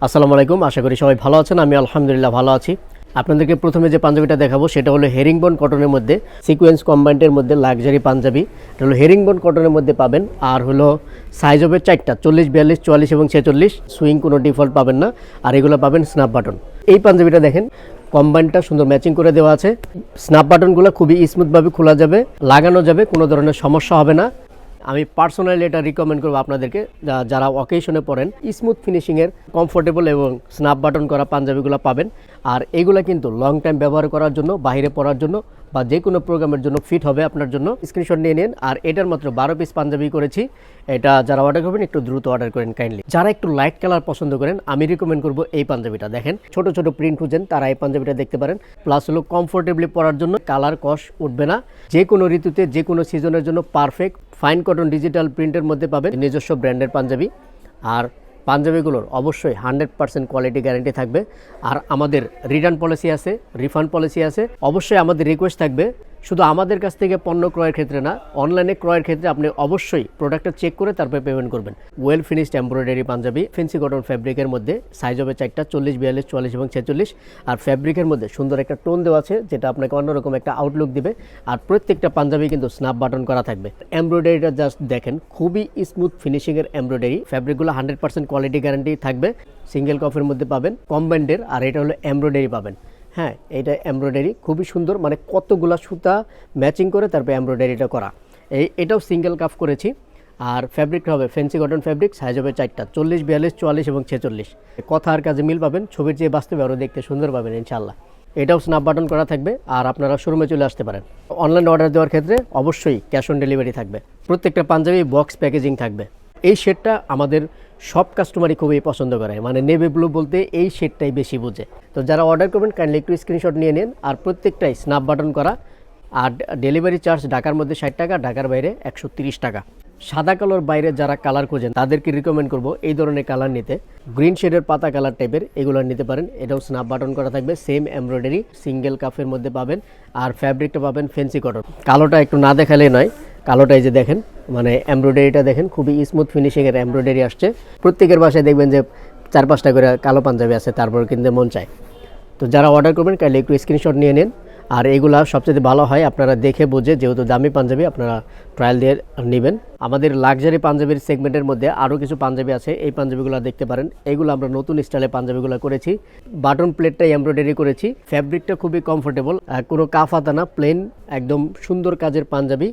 আসসালামু আলাইকুম, আশা করি সবাই ভালো আছেন। আমি আলহামদুলিল্লাহ ভালো আছি। আপনাদেরকে প্রথমে যে পাঞ্জাবিটা দেখাবো সেটা হলো হেরিংবোন কটনের মধ্যে সিকোয়েন্স কম্বাইন্ডের মধ্যে লাক্সারি পাঞ্জাবি। এটা হলো হেরিংবোন কটনের মধ্যে পাবেন। আর হলো সাইজ হবে চারটা, 40, 42, 44 এবং 46। সুইং কোনো ডিফল্ট পাবেন না। আর এগুলো পাবেন স্ন্যাপ বাটন। এই পাঞ্জাবিটা দেখেন, কম্বাইনটা সুন্দর ম্যাচিং করে দেওয়া আছে। স্ন্যাপ বাটনগুলো খুবই স্মুথভাবে খোলা যাবে, লাগানো যাবে, কোনো ধরনের সমস্যা হবে না। আমি পার্সোনালি এটা রিকমেন্ড করবো আপনাদেরকে, যারা অকেশনে পড়েন। স্মুথ ফিনিশিংয়ের কমফোর্টেবল এবং স্ন্যাপ বাটন করা পাঞ্জাবিগুলো পাবেন। আর এগুলো কিন্তু লং টাইম ব্যবহার করার জন্য, বাইরে পরার জন্য বা যে কোনো প্রোগ্রামের জন্য ফিট হবে আপনার জন্য। স্ক্রিনশট নিয়ে নিন। আর এটার মাত্র 12 পিস পাঞ্জাবি করেছি। এটা যারা অর্ডার করবেন একটু দ্রুত অর্ডার করেন কাইন্ডলি। যারা একটু লাইট কালার পছন্দ করেন আমি রিকমেন্ড করবো এই পাঞ্জাবিটা। দেখেন, ছোট ছোট প্রিন্ট খুঁজেন তারা এই পাঞ্জাবিটা দেখতে পারেন। প্লাস হলো কমফোর্টেবলি পরার জন্য, কালার কস উঠবে না, যে কোনো ঋতুতে যে কোনো সিজনের জন্য পারফেক্ট। ফাইন কটন ডিজিটাল প্রিন্টের মধ্যে পাবেন, নিজস্ব ব্র্যান্ডের পাঞ্জাবি। আর পাঞ্জাবিগুলোর অবশ্যই 100% কোয়ালিটি গ্যারান্টি থাকবে। আর আমাদের রিটার্ন পলিসি আছে, রিফান্ড পলিসি আছে। অবশ্যই আমাদের রিকোয়েস্ট থাকবে, শুধু আমাদের কাছ থেকে পণ্য ক্রয়ের ক্ষেত্রে না, অনলাইনে ক্রয়ের ক্ষেত্রে আপনি অবশ্যই প্রোডাক্টটা চেক করে তারপরে পেমেন্ট করবেন। Well finished embroidery Punjabi, fancy cotton ফ্যাব্রিকের মধ্যে, সাইজ হবে চারটা, 40, 42, 44 এবং 46। আর ফ্যাব্রিকের মধ্যে সুন্দর একটা টোন দেওয়া আছে, যেটা আপনাকে অন্যরকম একটা আউটলুক দিবে। আর প্রত্যেকটা পাঞ্জাবি কিন্তু স্ন্যাপ বাটন করা থাকবে। এমব্রয়ডারিটা জাস্ট দেখেন, খুবই স্মুথ ফিনিশিংয়ের এমব্রয়ডারি। ফ্যাব্রিকগুলো 100% কোয়ালিটি গ্যারান্টি থাকবে। সিঙ্গেল কফের মধ্যে পাবেন, কম্বাইন্ডের। আর এটা হলো এমব্রয়ডারি পাবেন। হ্যাঁ, এটা এমব্রয়ডারি খুবই সুন্দর, মানে কতগুলা সুতা ম্যাচিং করে তারপরে এমব্রয়ডারিটা করা। এটাও সিঙ্গেল কাফ করেছি। আর ফ্যাব্রিকটা হবে ফেন্সি কটন ফ্যাব্রিক, সাইজ হবে চারটা, 40, 42, 44 এবং 46। কথা আর কাজে মিল পাবেন, ছবির চেয়ে বাস্তবে আরও দেখতে সুন্দর পাবেন ইনশাল্লাহ। এটাও স্ন্যাপ বাটন করা থাকবে। আর আপনারা শোরুমে চলে আসতে পারেন। অনলাইন অর্ডার দেওয়ার ক্ষেত্রে অবশ্যই ক্যাশ অন ডেলিভারি থাকবে। প্রত্যেকটা পাঞ্জাবি বক্স প্যাকেজিং থাকবে। এই শেডটা আমাদের সব কাস্টমারই খুবই পছন্দ করে, মানে নেভি ব্লু বলতে এই শেডটাই বেশি বুঝে। তো যারা অর্ডার করবেন কাইন্ডলি একটু স্ক্রিনশট নিয়ে নিন। আর প্রত্যেকটাই স্ন্যাপ বাটন করা। আর ডেলিভারি চার্জ ঢাকার মধ্যে 60 টাকা, ঢাকার বাইরে 130 টাকা। সাদা কালোর বাইরে যারা কালার খোঁজেন তাদেরকে রিকমেন্ড করব এই ধরনের কালার নিতে। গ্রিন শেডের পাতা কালার টাইপের এগুলো নিতে পারেন। এটাও স্ন্যাপ বাটন করা থাকবে, সেম এমব্রয়ডারি, সিঙ্গেল কাফের মধ্যে পাবেন। আর ফ্যাব্রিকটা পাবেন ফেন্সি কটন। কালোটা একটু না দেখালে নয়, কালোটাই যে দেখেন, মানে এমব্রয়ডারিটা দেখেন, খুবই স্মুথ ফিনিশিংয়ের এমব্রয়ডারি আসছে। প্রত্যেকের বাসায় দেখবেন যে 4-5টা করে কালো পাঞ্জাবি আছে, তারপর কিনতে মন চায়। তো যারা অর্ডার করবেন কাইন্ডলি একটু স্ক্রিনশট নিয়ে নিন। আর এগুলা সবচেয়ে ভালো হয় আপনারা দেখে বুঝে, যেহেতু দামি পাঞ্জাবি আপনারা ট্রায়াল দিয়ে নেবেন। আমাদের লাক্সারি পাঞ্জাবির সেগমেন্টের মধ্যে আরও কিছু পাঞ্জাবি আছে, এই পাঞ্জাবিগুলো দেখতে পারেন। এগুলো আমরা নতুন স্টাইলে পাঞ্জাবিগুলো করেছি। বাটন প্লেটটাই এমব্রয়ডারি করেছি। ফ্যাব্রিকটা খুবই কমফোর্টেবল, কোনো কাফ হাতা না, প্লেন একদম সুন্দর কাজের পাঞ্জাবি।